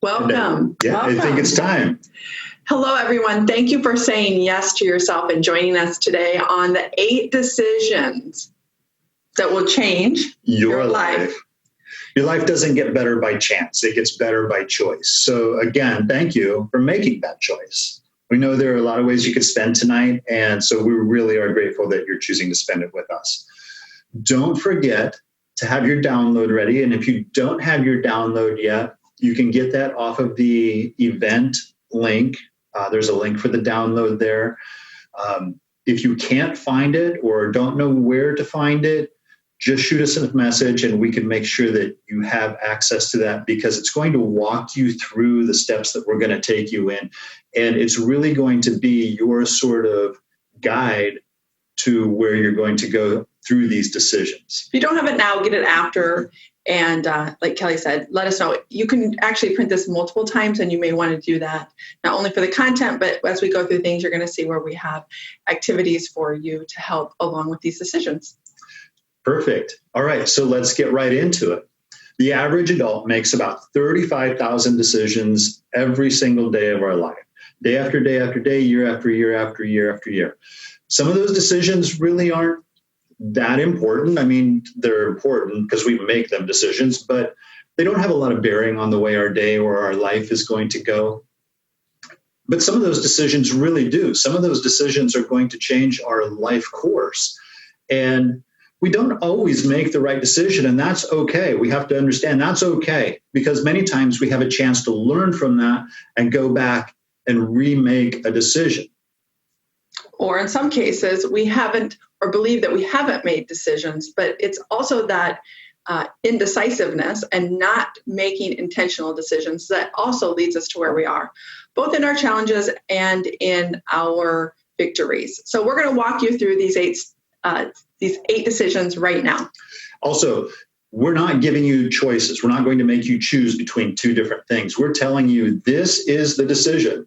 Welcome. I think it's time. Hello, everyone. Thank you for saying yes to yourself and joining us today on the 8 decisions that will change your life. Your life doesn't get better by chance. It gets better by choice. So again, thank you for making that choice. We know there are a lot of ways you could spend tonight, and so we really are grateful that you're choosing to spend it with us. Don't forget to have your download ready, and if you don't have your download yet, you can get that off of the event link. There's a link for the download there. If you can't find it or don't know where to find it, just shoot us a message and we can make sure that you have access to that, because it's going to walk you through the steps that we're going to take you in. And it's really going to be your sort of guide to where you're going to go through these decisions. If you don't have it now, get it after. And like Kelly said, let us know. You can actually print this multiple times, and you may want to do that, not only for the content, but as we go through things, you're going to see where we have activities for you to help along with these decisions. Perfect. All right, so let's get right into it. The average adult makes about 35,000 decisions every single day of our life, day after day after day, year after year after year after year. Some of those decisions really aren't that important. I mean, they're important because we make them decisions, but they don't have a lot of bearing on the way our day or our life is going to go. But some of those decisions really do. Some of those decisions are going to change our life course. And we don't always make the right decision, and that's okay. We have to understand that's okay, because many times we have a chance to learn from that and go back and remake a decision. Or in some cases, we haven't or believe that we haven't made decisions, but it's also that indecisiveness and not making intentional decisions that also leads us to where we are, both in our challenges and in our victories. So we're going to walk you through these eight decisions right now. Also, we're not giving you choices. We're not going to make you choose between two different things. We're telling you this is the decision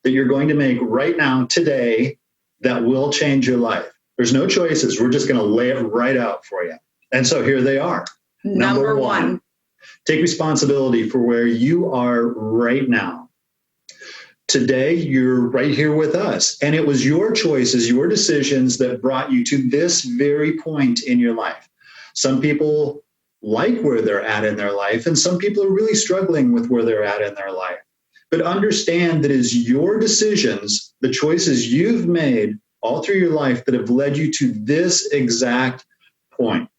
that you're going to make right now, today, that will change your life. There's no choices. We're just going to lay it right out for you. And so here they are. Number one. Take responsibility for where you are right now. Today, you're right here with us. And it was your choices, your decisions that brought you to this very point in your life. Some people like where they're at in their life, and some people are really struggling with where they're at in their life. But understand that it's your decisions, the choices you've made all through your life that have led you to this exact point.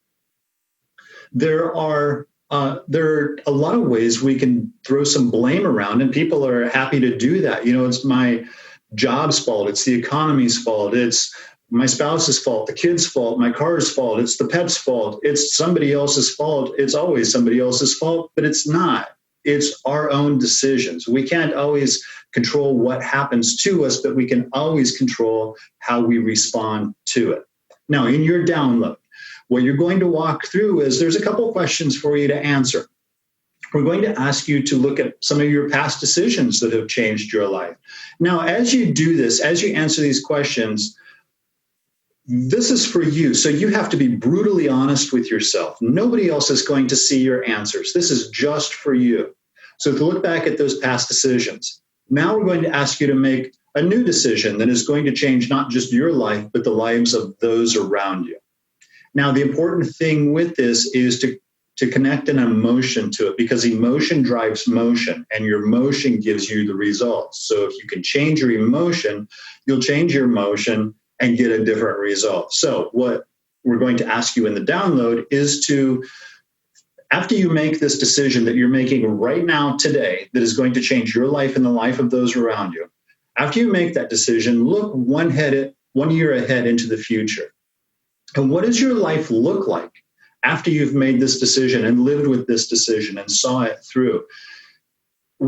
There are a lot of ways we can throw some blame around, and people are happy to do that. You know, it's my job's fault. It's the economy's fault. It's my spouse's fault, the kid's fault, my car's fault. It's the pet's fault. It's somebody else's fault. It's always somebody else's fault, but it's not. It's our own decisions. We can't always control what happens to us, but we can always control how we respond to it. Now, in your download, what you're going to walk through is there's a couple of questions for you to answer. We're going to ask you to look at some of your past decisions that have changed your life. Now, as you do this, as you answer these questions, this is for you. So you have to be brutally honest with yourself. Nobody else is going to see your answers. This is just for you. So to look back at those past decisions, now we're going to ask you to make a new decision that is going to change not just your life, but the lives of those around you. Now, the important thing with this is to connect an emotion to it, because emotion drives motion, and your motion gives you the results. So if you can change your emotion, you'll change your motion and get a different result. So what we're going to ask you in the download is to, after you make this decision that you're making right now today that is going to change your life and the life of those around you, after you make that decision, look 1 year ahead into the future. And what does your life look like after you've made this decision and lived with this decision and saw it through?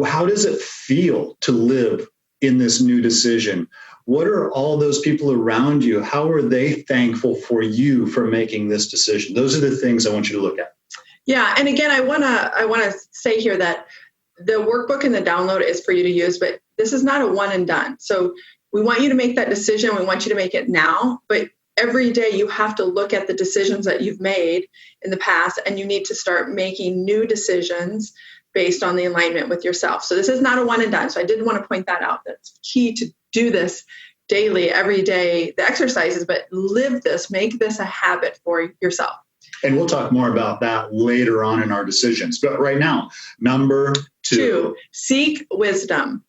How does it feel to live in this new decision? What are all those people around you? How are they thankful for you for making this decision? Those are the things I want you to look at. Yeah, and again, I want to say here that the workbook and the download is for you to use, but this is not a one and done. So we want you to make that decision. We want you to make it now, but every day you have to look at the decisions that you've made in the past, and you need to start making new decisions based on the alignment with yourself. So this is not a one and done. So I did want to point that out. That's key to do this daily, every day, the exercises, but live this, make this a habit for yourself. And we'll talk more about that later on in our decisions. But right now, number two, seek wisdom.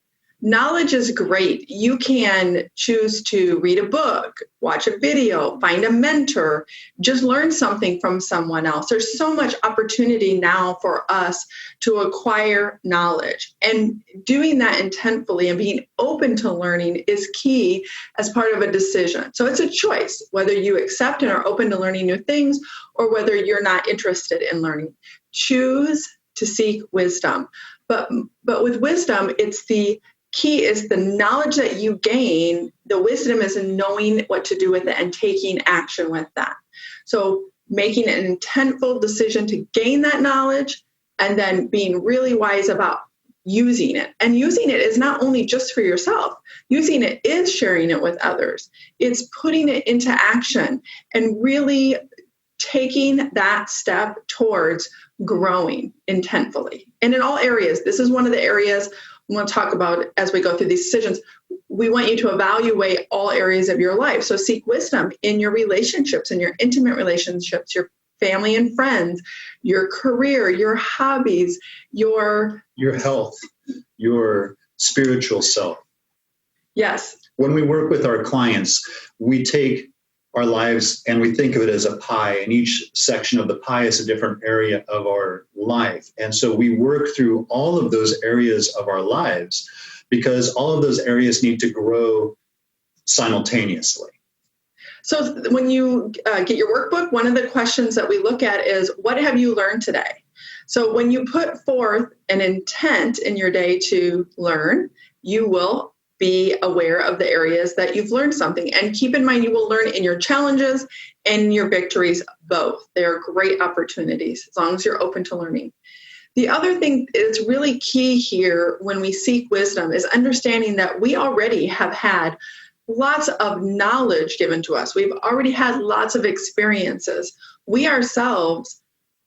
Knowledge is great. You can choose to read a book, watch a video, find a mentor, just learn something from someone else. There's so much opportunity now for us to acquire knowledge. And doing that intentfully and being open to learning is key as part of a decision. So it's a choice, whether you accept and are open to learning new things or whether you're not interested in learning. Choose to seek wisdom. But with wisdom, it's the key is the knowledge that you gain. The wisdom is in knowing what to do with it and taking action with that. So making an intentful decision to gain that knowledge and then being really wise about using it. And using it is not only just for yourself. Using it is sharing it with others. It's putting it into action and really taking that step towards growing intentfully. And in all areas, this is one of the areas we want to talk about as we go through these decisions. We want you to evaluate all areas of your life. So seek wisdom in your relationships, in your intimate relationships, your family and friends, your career, your hobbies, your health, your spiritual self. Yes. When we work with our clients, we take our lives and we think of it as a pie, and each section of the pie is a different area of our life. And so we work through all of those areas of our lives because all of those areas need to grow simultaneously. So when you get your workbook, one of the questions that we look at is, what have you learned today? So when you put forth an intent in your day to learn, you will be aware of the areas that you've learned something. And keep in mind, you will learn in your challenges and your victories both. They are great opportunities as long as you're open to learning. The other thing that's really key here when we seek wisdom is understanding that we already have had lots of knowledge given to us. We've already had lots of experiences. We ourselves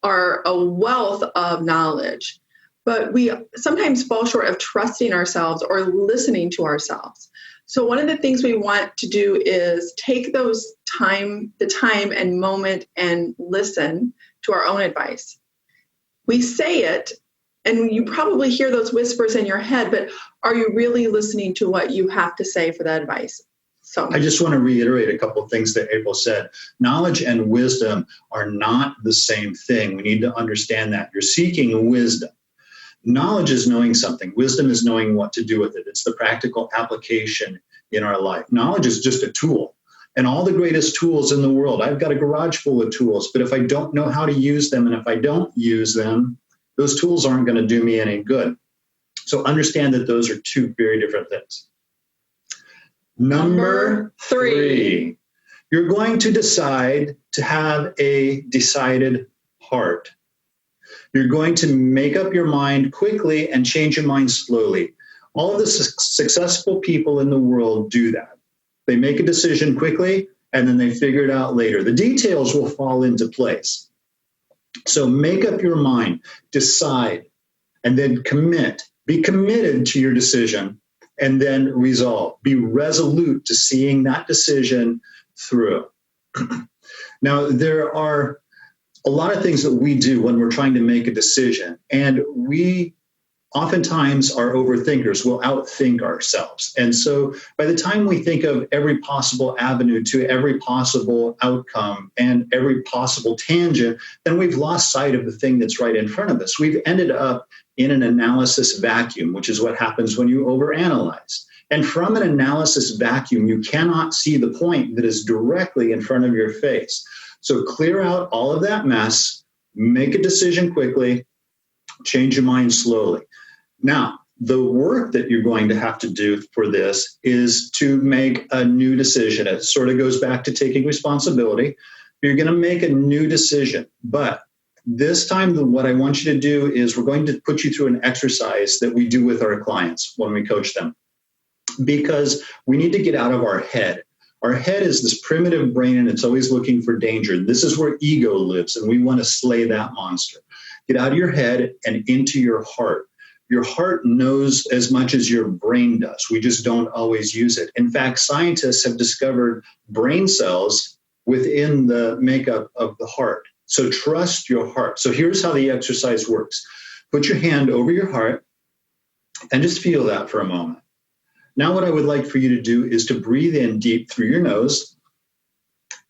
are a wealth of knowledge. But we sometimes fall short of trusting ourselves or listening to ourselves. So one of the things we want to do is take the time and moment and listen to our own advice. We say it, and you probably hear those whispers in your head, but are you really listening to what you have to say for that advice? So I just want to reiterate a couple of things that April said. Knowledge and wisdom are not the same thing. We need to understand that. You're seeking wisdom. Knowledge is knowing something. Wisdom is knowing what to do with it. It's the practical application in our life. Knowledge is just a tool. And all the greatest tools in the world, I've got a garage full of tools, but if I don't know how to use them, and if I don't use them, those tools aren't going to do me any good. So understand that those are two very different things. Number three, you're going to decide to have a decided heart. You're going to make up your mind quickly and change your mind slowly. All of the successful people in the world do that. They make a decision quickly and then they figure it out later. The details will fall into place. So make up your mind, decide, and then commit. Be committed to your decision and then resolve. Be resolute to seeing that decision through. Now, there are a lot of things that we do when we're trying to make a decision, and we oftentimes are overthinkers. We'll outthink ourselves. And so by the time we think of every possible avenue to every possible outcome and every possible tangent, then we've lost sight of the thing that's right in front of us. We've ended up in an analysis vacuum, which is what happens when you overanalyze. And from an analysis vacuum, you cannot see the point that is directly in front of your face. So clear out all of that mess, make a decision quickly, change your mind slowly. Now, the work that you're going to have to do for this is to make a new decision. It sort of goes back to taking responsibility. You're going to make a new decision. But this time, what I want you to do is we're going to put you through an exercise that we do with our clients when we coach them, because we need to get out of our head. Our head is this primitive brain, and it's always looking for danger. This is where ego lives, and we want to slay that monster. Get out of your head and into your heart. Your heart knows as much as your brain does. We just don't always use it. In fact, scientists have discovered brain cells within the makeup of the heart. So trust your heart. So here's how the exercise works. Put your hand over your heart and just feel that for a moment. Now what I would like for you to do is to breathe in deep through your nose.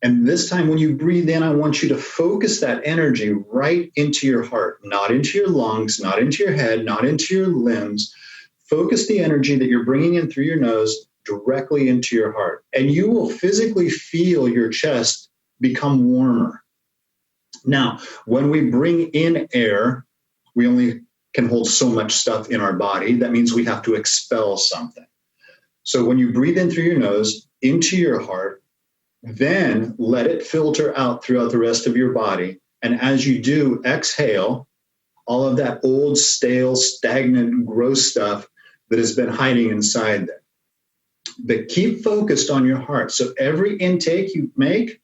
And this time when you breathe in, I want you to focus that energy right into your heart, not into your lungs, not into your head, not into your limbs. Focus the energy that you're bringing in through your nose directly into your heart. And you will physically feel your chest become warmer. Now, when we bring in air, we only can hold so much stuff in our body. That means we have to expel something. So when you breathe in through your nose into your heart, then let it filter out throughout the rest of your body. And as you do, exhale all of that old, stale, stagnant, gross stuff that has been hiding inside there. But keep focused on your heart. So every intake you make,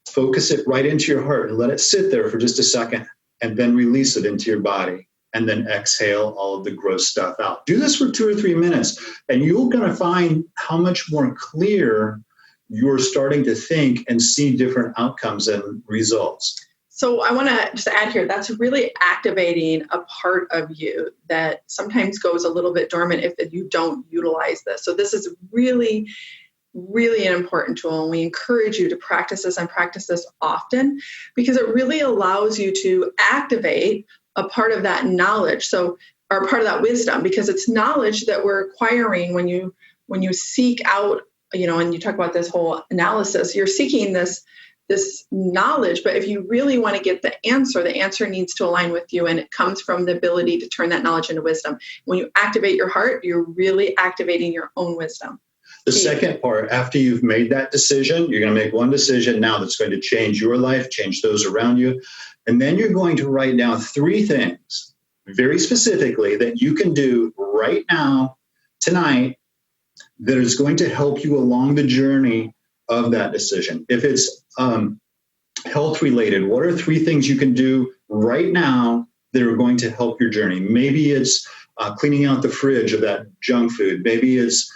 focus it right into your heart and let it sit there for just a second, and then release it into your body. And then exhale all of the gross stuff out. Do this for 2 or 3 minutes, and you're going to find how much more clear you're starting to think and see different outcomes and results. So I want to just add here, that's really activating a part of you that sometimes goes a little bit dormant if you don't utilize this. So this is really, really an important tool. And we encourage you to practice this and practice this often, because it really allows you to activate a part of that knowledge. So, or part of that wisdom, because it's knowledge that we're acquiring when you seek out, and you talk about this whole analysis, you're seeking this knowledge. But if you really want to get the answer needs to align with you. And it comes from the ability to turn that knowledge into wisdom. When you activate your heart, you're really activating your own wisdom. The second part, after you've made that decision, you're going to make one decision now that's going to change your life, change those around you. And then you're going to write down 3 things very specifically that you can do right now, tonight, that is going to help you along the journey of that decision. If it's health related, what are 3 things you can do right now that are going to help your journey? Maybe it's cleaning out the fridge of that junk food. Maybe it's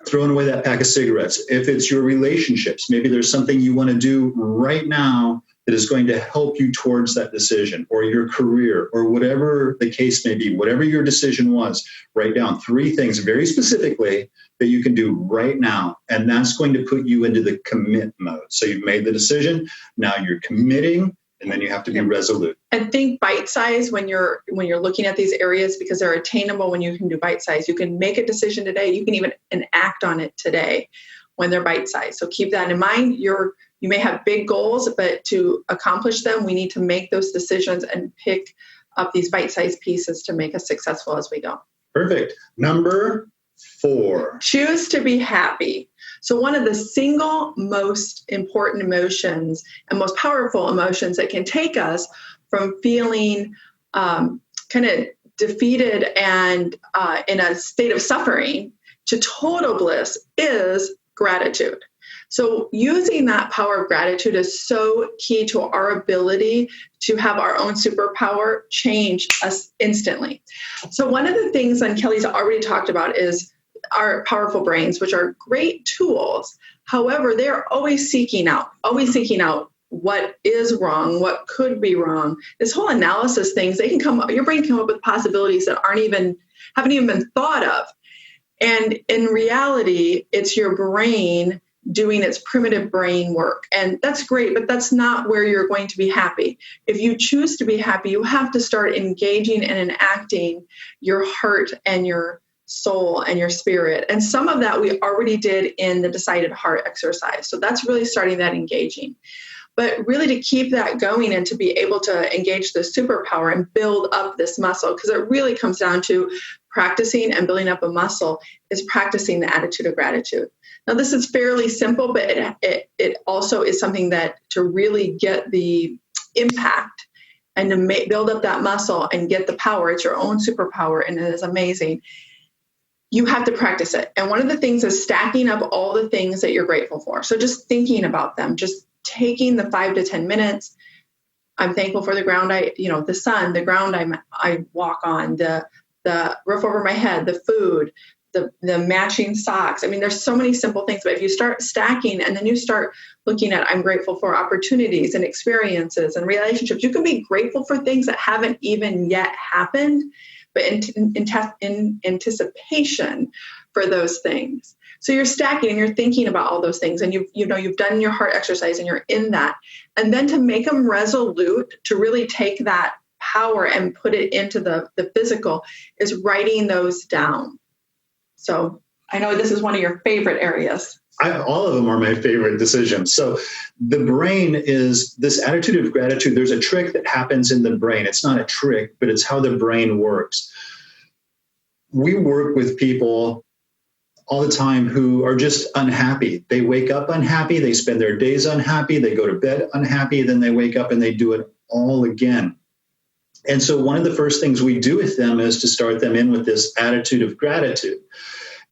throwing away that pack of cigarettes. If it's your relationships, maybe there's something you want to do right now that is going to help you towards that decision, or your career, or whatever the case may be, whatever your decision was. Write down 3 things very specifically that you can do right now. And that's going to put you into the commit mode. So you've made the decision. Now you're committing, and then you have to be resolute. And think bite size when you're looking at these areas, because they're attainable when you can do bite size. You can make a decision today. You can even enact on it today when they're bite size. So keep that in mind. You may have big goals, but to accomplish them, we need to make those decisions and pick up these bite-sized pieces to make us successful as we go. Perfect. Number 4. Choose to be happy. So one of the single most important emotions and most powerful emotions that can take us from feeling kind of defeated and in a state of suffering to total bliss is gratitude. So using that power of gratitude is so key to our ability to have our own superpower change us instantly. So one of the things, and Kelly's already talked about, is our powerful brains, which are great tools. However, they're always seeking out what is wrong, what could be wrong. This whole analysis things, your brain can come up with possibilities that haven't even been thought of. And in reality, it's your brain doing its primitive brain work. And that's great, but that's not where you're going to be happy. If you choose to be happy, you have to start engaging and enacting your heart and your soul and your spirit. And some of that we already did in the Decided Heart exercise. So that's really starting that engaging. But really to keep that going and to be able to engage the superpower and build up this muscle, because it really comes down to practicing and building up a muscle, is practicing the attitude of gratitude. Now, this is fairly simple, but it also is something that to really get the impact and to build up that muscle and get the power, it's your own superpower, and it is amazing. You have to practice it. And one of the things is stacking up all the things that you're grateful for. So just thinking about them, just taking the 5 to 10 minutes, I'm thankful for the ground the sun, the ground I walk on, the roof over my head, the food, the matching socks. I mean, there's so many simple things, but if you start stacking and then you start looking at, I'm grateful for opportunities and experiences and relationships, you can be grateful for things that haven't even yet happened, but in anticipation for those things. So you're stacking and you're thinking about all those things, and you've done your heart exercise and you're in that. And then to make them resolute, to really take that power and put it into the physical, is writing those down. So I know this is one of your favorite areas. All of them are my favorite decisions. So the brain is this attitude of gratitude. There's a trick that happens in the brain. It's not a trick, but it's how the brain works. We work with people all the time who are just unhappy. They wake up unhappy. They spend their days unhappy. They go to bed unhappy. Then they wake up and they do it all again. And so one of the first things we do with them is to start them in with this attitude of gratitude.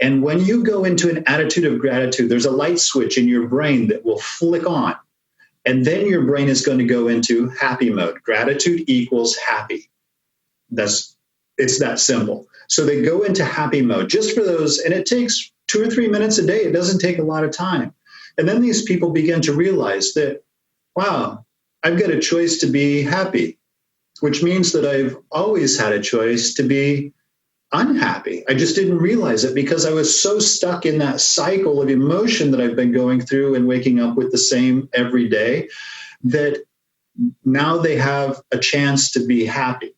And when you go into an attitude of gratitude, there's a light switch in your brain that will flick on. And then your brain is going to go into happy mode. Gratitude equals happy. It's that simple. So they go into happy mode just for those, and it takes 2 or 3 minutes a day. It doesn't take a lot of time. And then these people begin to realize that, wow, I've got a choice to be happy, which means that I've always had a choice to be unhappy. I just didn't realize it because I was so stuck in that cycle of emotion that I've been going through and waking up with the same every day, that now they have a chance to be happy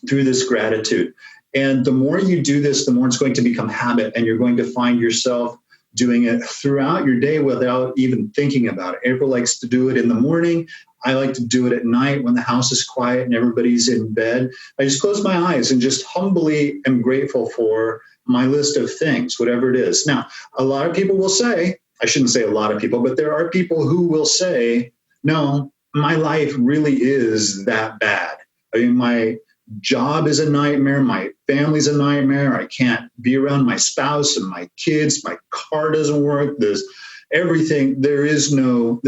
through this gratitude. And the more you do this, the more it's going to become habit, and you're going to find yourself doing it throughout your day without even thinking about it. April likes to do it in the morning. I like to do it at night when the house is quiet and everybody's in bed. I just close my eyes and just humbly am grateful for my list of things, whatever it is. Now, a lot of people will say, I shouldn't say a lot of people, but there are people who will say, no, my life really is that bad. I mean, my job is a nightmare. My family's a nightmare. I can't be around my spouse and my kids. My car doesn't work. There's everything. There is no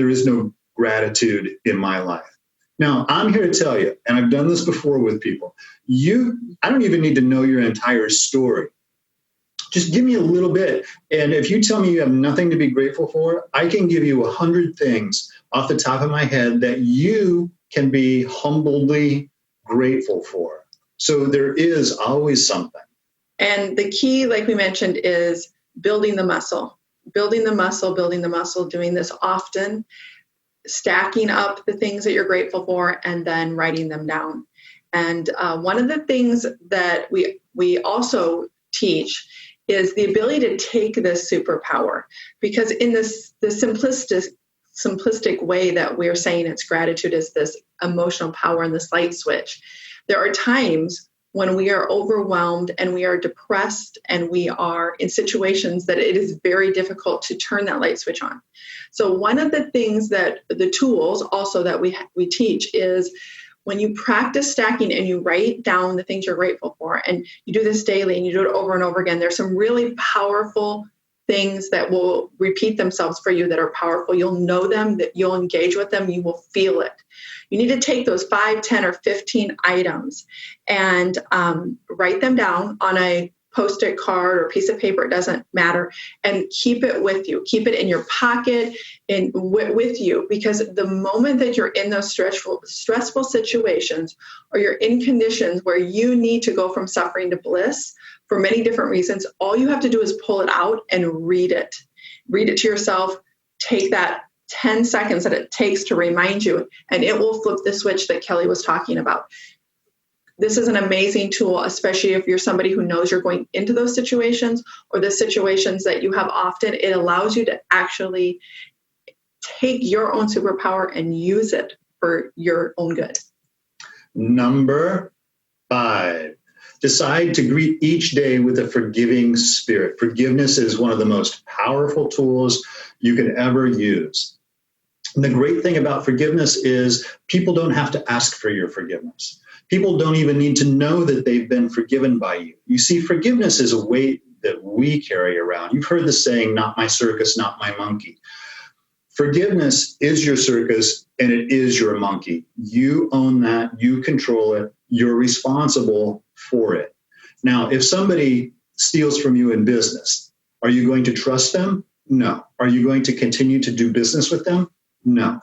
gratitude in my life. Now, I'm here to tell you, and I've done this before with people, I don't even need to know your entire story. Just give me a little bit. And if you tell me you have nothing to be grateful for, I can give you 100 things off the top of my head that you can be humbly grateful for. So there is always something. And the key, like we mentioned, is building the muscle, doing this often, stacking up the things that you're grateful for, and then writing them down. And one of the things that we also teach is the ability to take this superpower, because in the simplistic way that we're saying it's gratitude is this emotional power and this light switch. There are times when we are overwhelmed and we are depressed and we are in situations that it is very difficult to turn that light switch on. So one of the things that the tools also that we teach is when you practice stacking and you write down the things you're grateful for, and you do this daily and you do it over and over again, there's some really powerful things that will repeat themselves for you that are powerful. You'll know them, that you'll engage with them, you will feel it. You need to take those 5, 10, or 15 items and write them down on a Post-it card or piece of paper, it doesn't matter, and keep it with you. Keep it in your pocket and with you, because the moment that you're in those stressful situations, or you're in conditions where you need to go from suffering to bliss for many different reasons, all you have to do is pull it out and read it. Read it to yourself. Take that 10 seconds that it takes to remind you, and it will flip the switch that Kelly was talking about. This is an amazing tool, especially if you're somebody who knows you're going into those situations or the situations that you have often. It allows you to actually take your own superpower and use it for your own good. Number 5, decide to greet each day with a forgiving spirit. Forgiveness is one of the most powerful tools you could ever use. And the great thing about forgiveness is people don't have to ask for your forgiveness. People don't even need to know that they've been forgiven by you. You see, forgiveness is a weight that we carry around. You've heard the saying, not my circus, not my monkey. Forgiveness is your circus and it is your monkey. You own that. You control it. You're responsible for it. Now, if somebody steals from you in business, are you going to trust them? No. Are you going to continue to do business with them? No.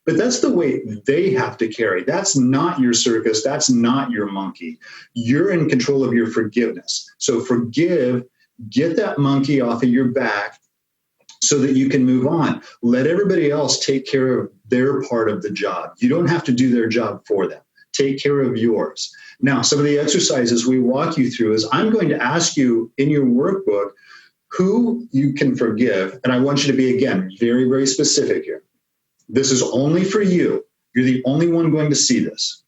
But that's the weight they have to carry. That's not your circus. That's not your monkey. You're in control of your forgiveness. So forgive, get that monkey off of your back so that you can move on. Let everybody else take care of their part of the job. You don't have to do their job for them. Take care of yours. Now, some of the exercises we walk you through is I'm going to ask you in your workbook who you can forgive. And I want you to be, again, very, very specific here. This is only for you. You're the only one going to see this.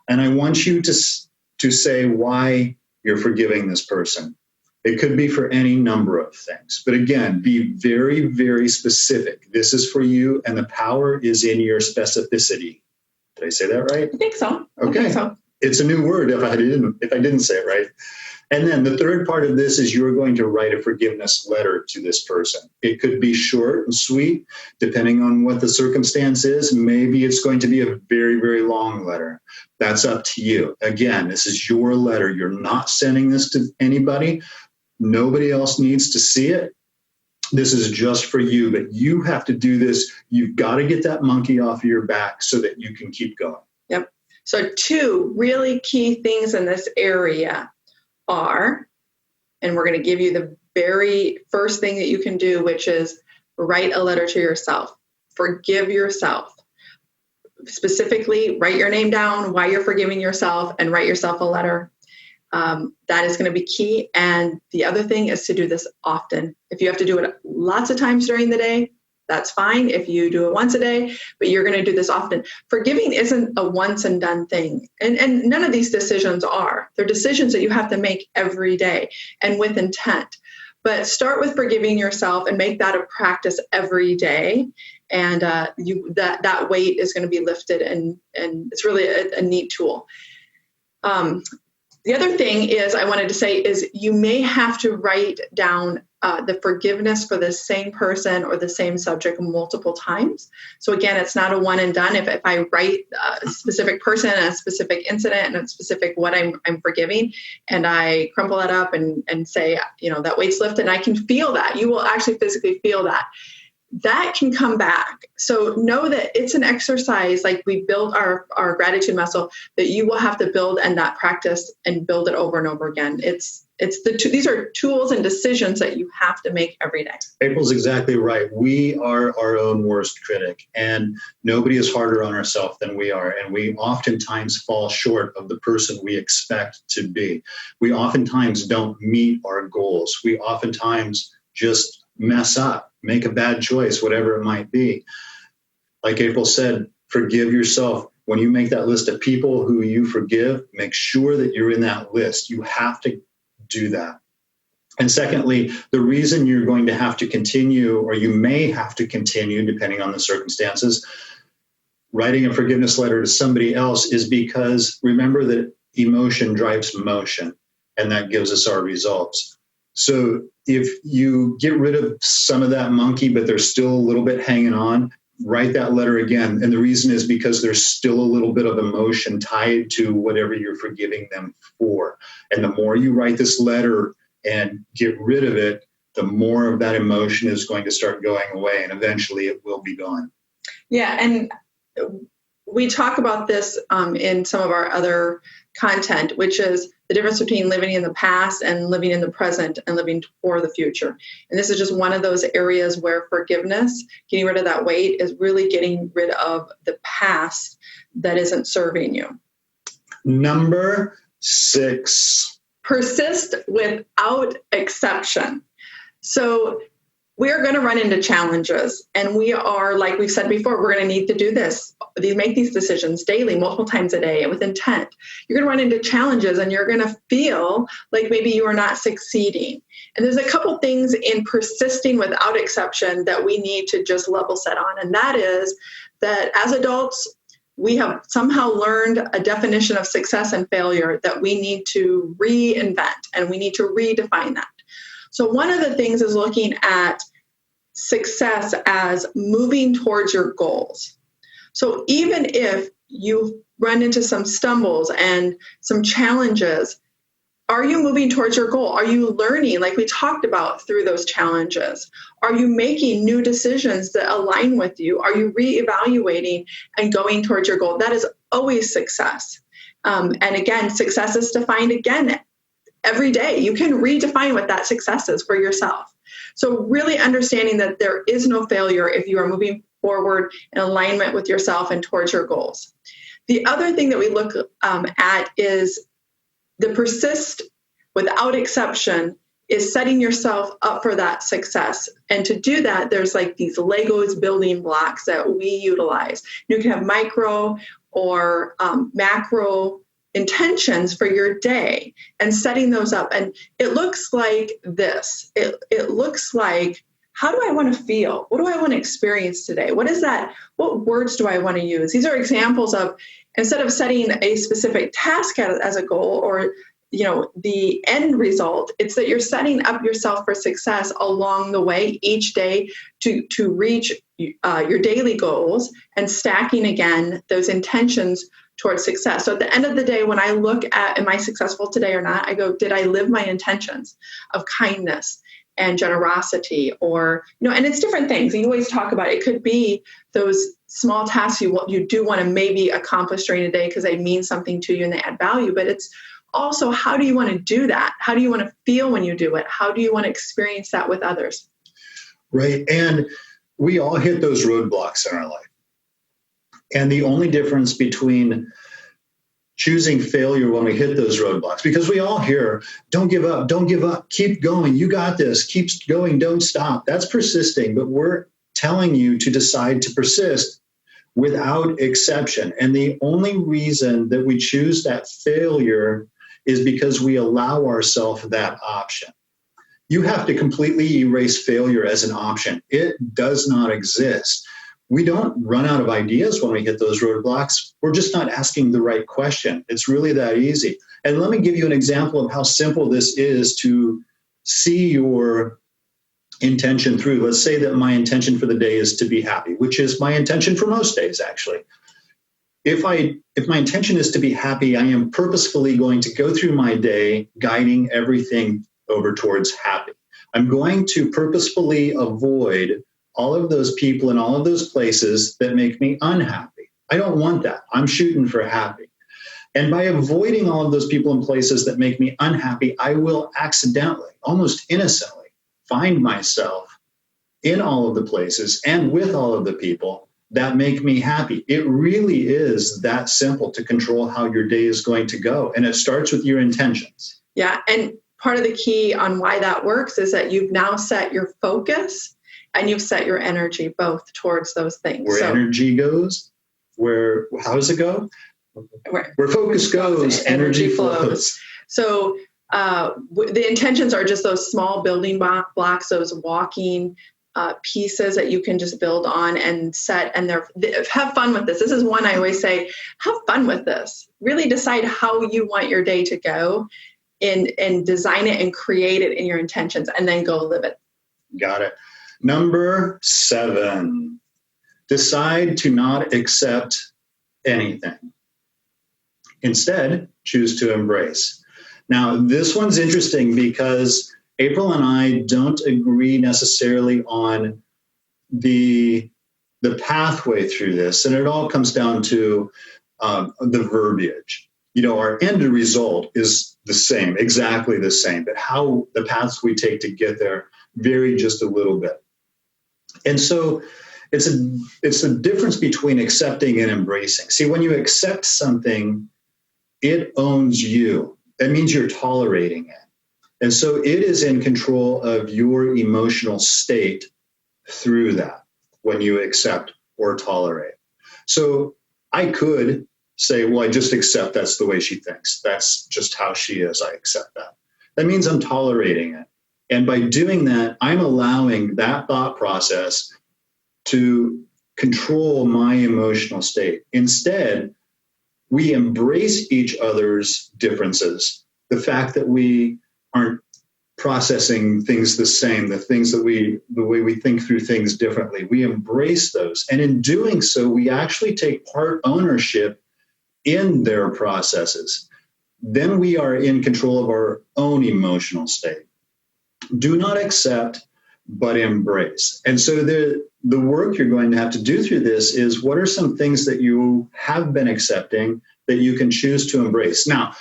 And I want you to say why you're forgiving this person. It could be for any number of things. But again, be very, very specific. This is for you, and the power is in your specificity. Did I say that right? I think so. Okay. I think so. It's a new word if I didn't say it right. And then the third part of this is you're going to write a forgiveness letter to this person. It could be short and sweet, depending on what the circumstance is. Maybe it's going to be a very, very long letter. That's up to you. Again, this is your letter. You're not sending this to anybody. Nobody else needs to see it. This is just for you, but you have to do this. You've got to get that monkey off of your back so that you can keep going. Yep. So 2 really key things in this area are, and we're going to give you the very first thing that you can do, which is write a letter to yourself. Forgive yourself. Specifically, write your name down, why you're forgiving yourself, and write yourself a letter. That is going to be key. And the other thing is to do this often. If you have to do it lots of times during the day, that's fine if you do it once a day, but you're going to do this often. Forgiving isn't a once and done thing. And none of these decisions are. They're decisions that you have to make every day and with intent. But start with forgiving yourself and make that a practice every day. And that weight is going to be lifted, and it's really a neat tool. The other thing is I wanted to say is you may have to write down the forgiveness for the same person or the same subject multiple times. So again, it's not a one and done. If I write a specific person, a specific incident, and a specific what I'm forgiving, and I crumple it up and say, that weight's lifted, and I can feel that. You will actually physically feel that. That can come back. So know that it's an exercise, like we build our gratitude muscle, that you will have to build and that practice and build it over and over again. These are tools and decisions that you have to make every day. April's exactly right. We are our own worst critic, and nobody is harder on ourselves than we are. And we oftentimes fall short of the person we expect to be. We oftentimes don't meet our goals. We oftentimes just mess up, make a bad choice, whatever it might be. Like April said, forgive yourself. When you make that list of people who you forgive, make sure that you're in that list. You have to do that. And secondly, the reason you're going to have to continue, or you may have to continue, depending on the circumstances, writing a forgiveness letter to somebody else is because remember that emotion drives motion, and that gives us our results. So if you get rid of some of that monkey, but there's still a little bit hanging on, write that letter again. And the reason is because there's still a little bit of emotion tied to whatever you're forgiving them for. And the more you write this letter and get rid of it, the more of that emotion is going to start going away, and eventually it will be gone. Yeah, and we talk about this in some of our other content, which is the difference between living in the past and living in the present and living for the future. And this is just one of those areas where forgiveness, getting rid of that weight, is really getting rid of the past that isn't serving you. Number 6. Persist without exception. So we are going to run into challenges, and we are, like we've said before, we're going to need to do this. Make these decisions daily, multiple times a day, with intent. You're going to run into challenges, and you're going to feel like maybe you are not succeeding. And there's a couple things in persisting without exception that we need to just level set on, and that is that as adults, we have somehow learned a definition of success and failure that we need to reinvent, and we need to redefine that. So one of the things is looking at success as moving towards your goals. So even if you run into some stumbles and some challenges, are you moving towards your goal? Are you learning, like we talked about, through those challenges? Are you making new decisions that align with you? Are you reevaluating and going towards your goal? That is always success. And again, success is defined again every day. You can redefine what that success is for yourself. So really understanding that there is no failure if you are moving forward in alignment with yourself and towards your goals. The other thing that we look at is the persist without exception is setting yourself up for that success. And to do that, there's like these Legos building blocks that we utilize. You can have micro or macro intentions for your day and setting those up. And it looks like this. It looks like, how do I want to feel? What do I want to experience today? What is that? What words do I want to use? These are examples of, instead of setting a specific task as a goal or the end result, it's that you're setting up yourself for success along the way each day to reach your daily goals and stacking again those intentions towards success. So at the end of the day, when I look at, am I successful today or not, I go, did I live my intentions of kindness and generosity? Or, and it's different things. You always talk about it. It could be those small tasks you do want to maybe accomplish during the day because they mean something to you and they add value, but it's also, how do you want to do that? How do you want to feel when you do it? How do you want to experience that with others? Right. And we all hit those roadblocks in our life. And the only difference between choosing failure when we hit those roadblocks, because we all hear, don't give up, keep going, you got this, keep going, don't stop. That's persisting, but we're telling you to decide to persist without exception. And the only reason that we choose that failure is because we allow ourselves that option. You have to completely erase failure as an option. It does not exist. We don't run out of ideas when we hit those roadblocks. We're just not asking the right question. It's really that easy. And let me give you an example of how simple this is to see your intention through. Let's say that my intention for the day is to be happy, which is my intention for most days, actually. If my intention is to be happy, I am purposefully going to go through my day guiding everything over towards happy. I'm going to purposefully avoid all of those people and all of those places that make me unhappy. I don't want that. I'm shooting for happy. And by avoiding all of those people and places that make me unhappy, I will accidentally, almost innocently, find myself in all of the places and with all of the people that make me happy. It really is that simple to control how your day is going to go. And it starts with your intentions. Yeah. And part of the key on why that works is that you've now set your focus and you've set your energy both towards those things. Where energy goes, how does it go? Where focus goes, energy flows. So the intentions are just those small building blocks, those walking pieces that you can just build on and set, and have fun with this. This is one I always say, have fun with this. Really decide how you want your day to go and design it and create it in your intentions, and then go live it. Got it. Number 7, decide to not accept anything. Instead, choose to embrace. Now, this one's interesting because April and I don't agree necessarily on the pathway through this, and it all comes down to the verbiage. Our end result is the same, exactly the same, but how the paths we take to get there vary just a little bit. And so it's a difference between accepting and embracing. See, when you accept something, it owns you. That means you're tolerating it. And so it is in control of your emotional state through that when you accept or tolerate. So I could say, well, I just accept that's the way she thinks. That's just how she is. I accept that. That means I'm tolerating it. And by doing that, I'm allowing that thought process to control my emotional state. Instead, we embrace each other's differences. The fact that we aren't processing things the same, the way we think through things differently. We embrace those. And in doing so, we actually take part ownership in their processes. Then we are in control of our own emotional state. Do not accept, but embrace. And so the work you're going to have to do through this is, what are some things that you have been accepting that you can choose to embrace? Now,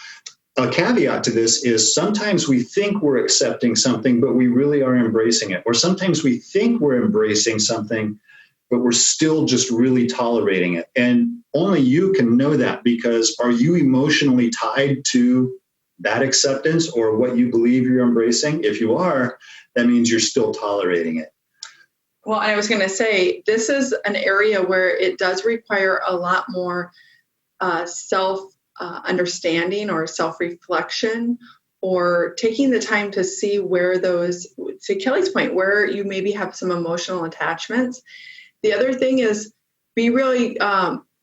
a caveat to this is sometimes we think we're accepting something, but we really are embracing it. Or sometimes we think we're embracing something, but we're still just really tolerating it. And only you can know that, because are you emotionally tied to that acceptance or what you believe you're embracing? If you are, that means you're still tolerating it. Well, I was going to say, this is an area where it does require a lot more self-understanding or self-reflection, or taking the time to see where those, to Kelly's point, where you maybe have some emotional attachments. The other thing is, be really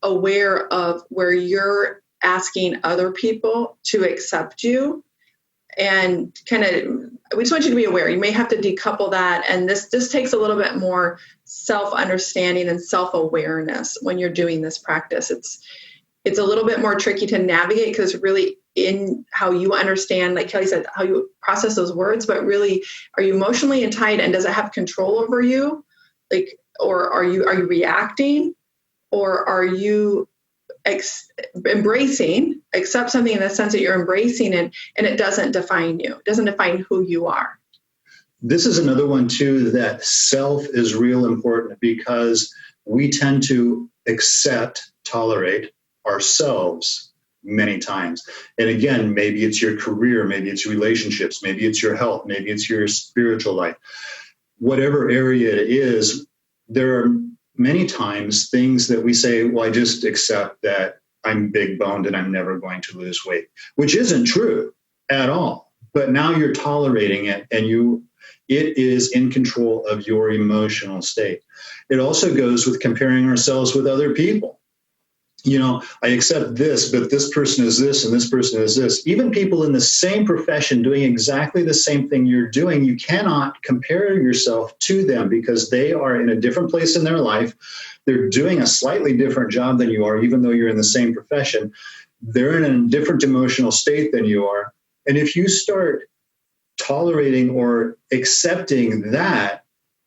aware of where you're asking other people to accept you, and kind of, we just want you to be aware. You may have to decouple that, and this takes a little bit more self-understanding and self-awareness when you're doing this practice. It's a little bit more tricky to navigate, because really in how you understand, like Kelly said, how you process those words, but really, are you emotionally tied, and does it have control over you? Like, or are you reacting, or are you accept something in the sense that you're embracing it, and it doesn't define you. It doesn't define who you are. This is another one too, that self is real important, because we tend to tolerate ourselves many times. And again, maybe it's your career, maybe it's relationships, maybe it's your health, maybe it's your spiritual life. Whatever area it is, there are many times things that we say, well, I just accept that I'm big boned and I'm never going to lose weight, which isn't true at all. But now you're tolerating it, and it is in control of your emotional state. It also goes with comparing ourselves with other people. You know, I accept this, but this person is this and this person is this. Even people in the same profession doing exactly the same thing you're doing, you cannot compare yourself to them, because they are in a different place in their life. They're doing a slightly different job than you are, even though you're in the same profession. They're in a different emotional state than you are. And if you start tolerating or accepting that,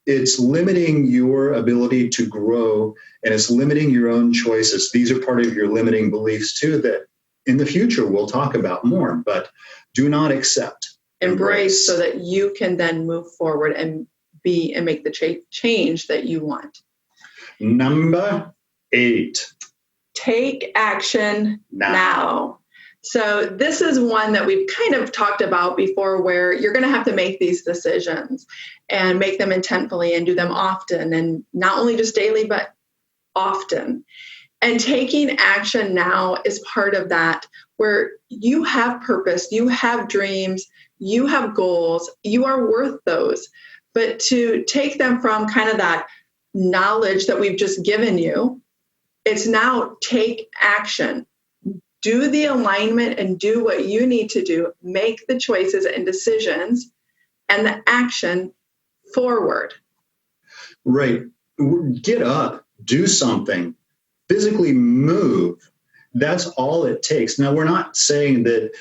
it's limiting your ability to grow, and it's limiting your own choices. These are part of your limiting beliefs too, that in the future we'll talk about more, but do not accept. Embrace, so that you can then move forward and make the change that you want. Number 8. Take action now. So this is one that we've kind of talked about before, where you're going to have to make these decisions and make them intentfully and do them often, and not only just daily, but often. And taking action now is part of that, where you have purpose, you have dreams, you have goals, you are worth those. But to take them from kind of that knowledge that we've just given you, it's now take action. Do the alignment and do what you need to do. Make the choices and decisions and the action forward. Right. Get up, do something, physically move. That's all it takes. Now, we're not saying that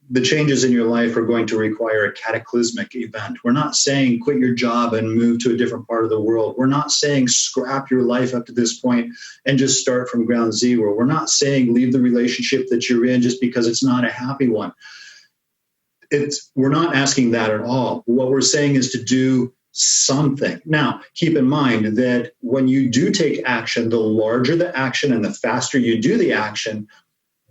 the changes in your life are going to require a cataclysmic event. We're not saying quit your job and move to a different part of the world. We're not saying scrap your life up to this point and just start from ground zero. We're not saying leave the relationship that you're in just because it's not a happy one. We're not asking that at all. What we're saying is to do something. Now, keep in mind that when you do take action, the larger the action and the faster you do the action,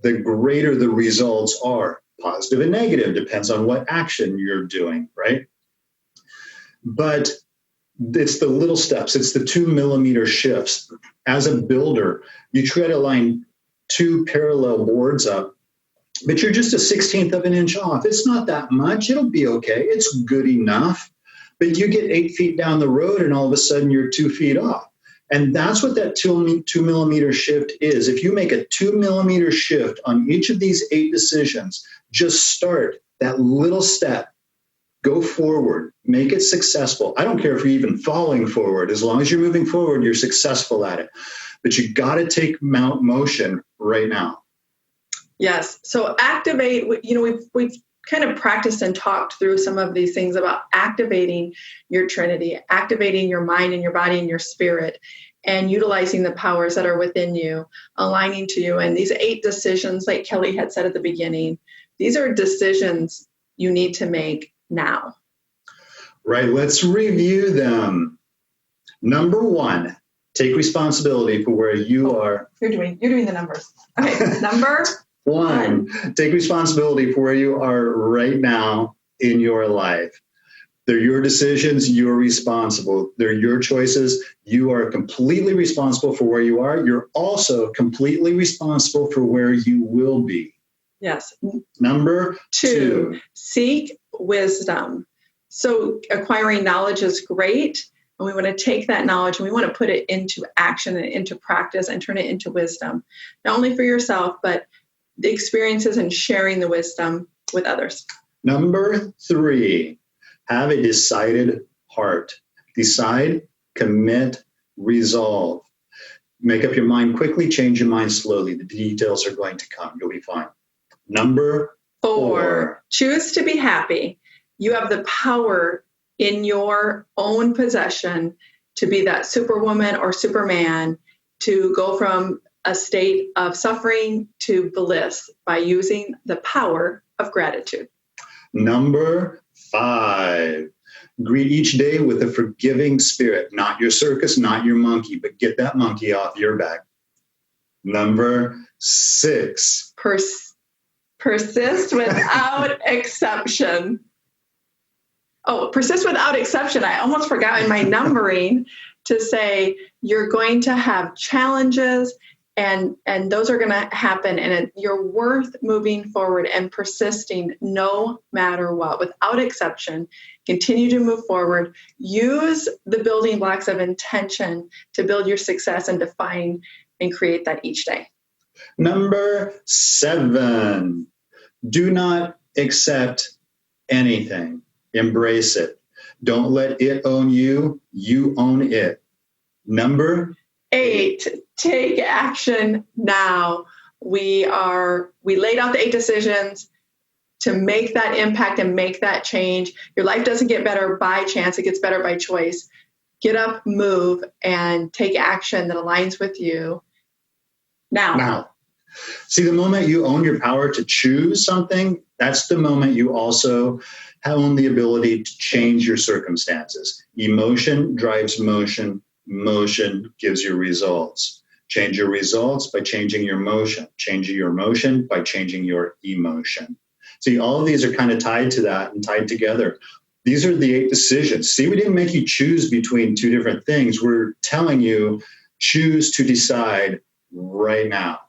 the greater the results are. Positive and negative, depends on what action you're doing, right? But it's the little steps. It's the 2 millimeter shifts. As a builder, you try to line 2 parallel boards up, but you're just a 1/16 of an inch off. It's not that much. It'll be okay. It's good enough. But you get 8 feet down the road, and all of a sudden you're 2 feet off. And that's what that 2 millimeter shift is. If you make a 2 millimeter shift on each of these 8 decisions, just start that little step. Go forward, make it successful. I don't care if you're even falling forward. As long as you're moving forward, you're successful at it. But you got to take motion right now. Yes. So activate, we've kind of practiced and talked through some of these things about activating your Trinity, activating your mind and your body and your spirit, and utilizing the powers that are within you, aligning to you. And these 8 decisions, like Kelly had said at the beginning, these are decisions you need to make now. Right. Let's review them. Number 1, take responsibility for where you are. You're doing the numbers. Okay. Number 1, take responsibility for where you are right now in your life. They're your decisions. You're responsible. They're your choices. You are completely responsible for where you are. You're also completely responsible for where you will be. Yes. Number 2, seek wisdom. So acquiring knowledge is great. And we want to take that knowledge and we want to put it into action and into practice and turn it into wisdom, not only for yourself, but the experiences and sharing the wisdom with others. Number 3, have a decided heart. Decide, commit, resolve. Make up your mind quickly, change your mind slowly. The details are going to come. You'll be fine. Number 4, choose to be happy. You have the power in your own possession to be that superwoman or superman, to go from a state of suffering to bliss by using the power of gratitude. Number 5, greet each day with a forgiving spirit. Not your circus, not your monkey, but get that monkey off your back. Number 6, persist without exception. Oh, persist without exception. I almost forgot in my numbering to say you're going to have challenges and those are going to happen, and you're worth moving forward and persisting no matter what, without exception. Continue to move forward. Use the building blocks of intention to build your success and define and create that each day. Number 7, do not accept anything. Embrace it. Don't let it own you. You own it. Number 8, take action now. We laid out the 8 decisions to make that impact and make that change. Your life doesn't get better by chance. It gets better by choice. Get up, move, and take action that aligns with you now. See, the moment you own your power to choose something, that's the moment you also own the ability to change your circumstances. Emotion drives motion. Motion gives you results. Change your results by changing your motion. Change your motion by changing your emotion. See, all of these are kind of tied to that and tied together. These are the 8 decisions. See, we didn't make you choose between 2 different things. We're telling you, choose to decide right now.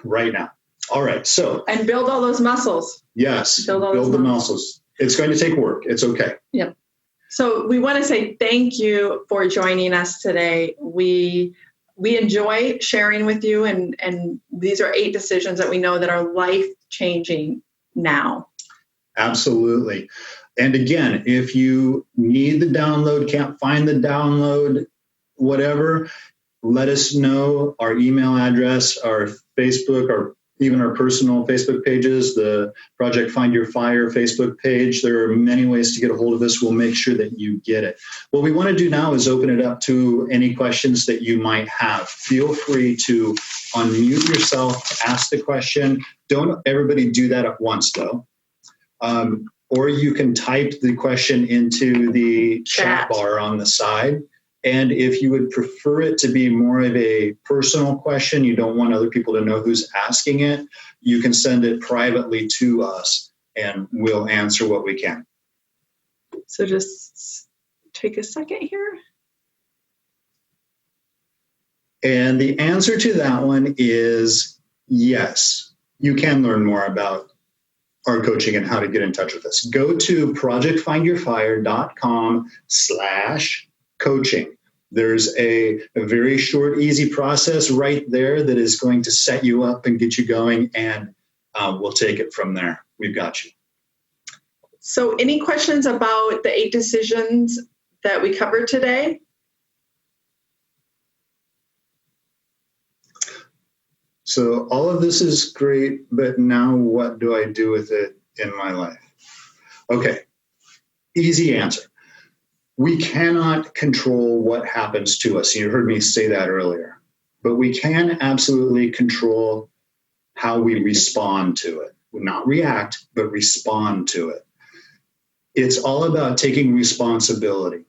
Right now. All right. So. And build all those muscles. Yes. Build the muscles. It's going to take work. It's okay. Yep. So we want to say thank you for joining us today. We enjoy sharing with you, and these are 8 decisions that we know that are life-changing now. Absolutely. And again, if you need the download, can't find the download, whatever, let us know. Our email address, our Facebook, or even our personal Facebook pages, the Project Find Your Fire Facebook page. There are many ways to get a hold of us. We'll make sure that you get it. What we want to do now is open it up to any questions that you might have. Feel free to unmute yourself, ask the question. Don't everybody do that at once, though. Or you can type the question into the chat bar on the side. And if you would prefer it to be more of a personal question, you don't want other people to know who's asking it, you can send it privately to us and we'll answer what we can. So just take a second here. And the answer to that one is yes. You can learn more about our coaching and how to get in touch with us. Go to projectfindyourfire.com/coaching. There's a very short, easy process right there that is going to set you up and get you going, and we'll take it from there. We've got you. So any questions about the 8 decisions that we covered today? So all of this is great, but now what do I do with it in my life? Okay, easy answer. We cannot control what happens to us. You heard me say that earlier, but we can absolutely control how we respond to it. Not react, but respond to it. It's all about taking responsibility.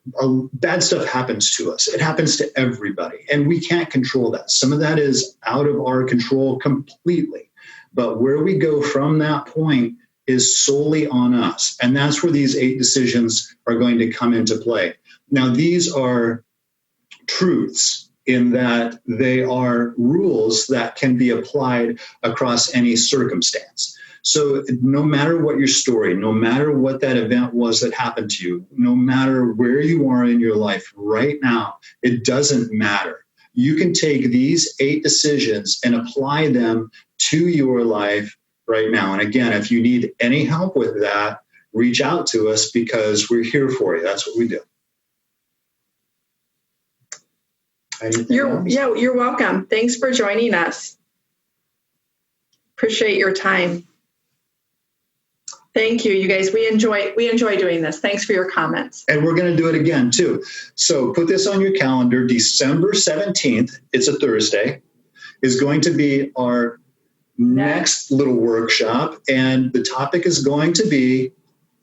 Bad stuff happens to us. It happens to everybody, and we can't control that. Some of that is out of our control completely. But where we go from that point is solely on us. And that's where these 8 decisions are going to come into play. Now, these are truths in that they are rules that can be applied across any circumstance. So no matter what your story, no matter what that event was that happened to you, no matter where you are in your life right now, it doesn't matter. You can take these 8 decisions and apply them to your life right now. And again, if you need any help with that, reach out to us because we're here for you. That's what we do. You're welcome. Thanks for joining us. Appreciate your time. Thank you, you guys. We enjoy doing this. Thanks for your comments. And we're going to do it again, too. So put this on your calendar. December 17th, it's a Thursday, is going to be our next little workshop. And the topic is going to be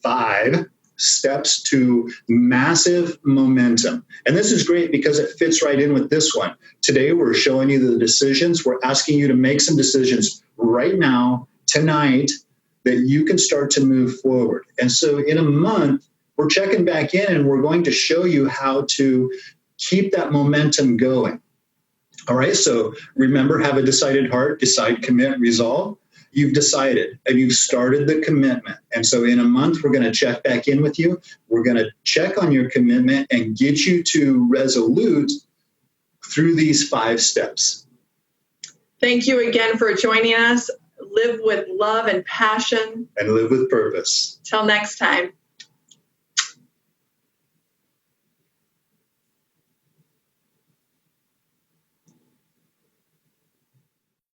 5 steps to massive momentum. And this is great because it fits right in with this one. Today, we're showing you the decisions. We're asking you to make some decisions right now, tonight, that you can start to move forward. And so in a month, we're checking back in and we're going to show you how to keep that momentum going. All right, so remember, have a decided heart, decide, commit, resolve. You've decided and you've started the commitment. And so in a month, we're going to check back in with you. We're going to check on your commitment and get you to Resolute through these 5 steps. Thank you again for joining us. Live with love and passion. And live with purpose. Till next time.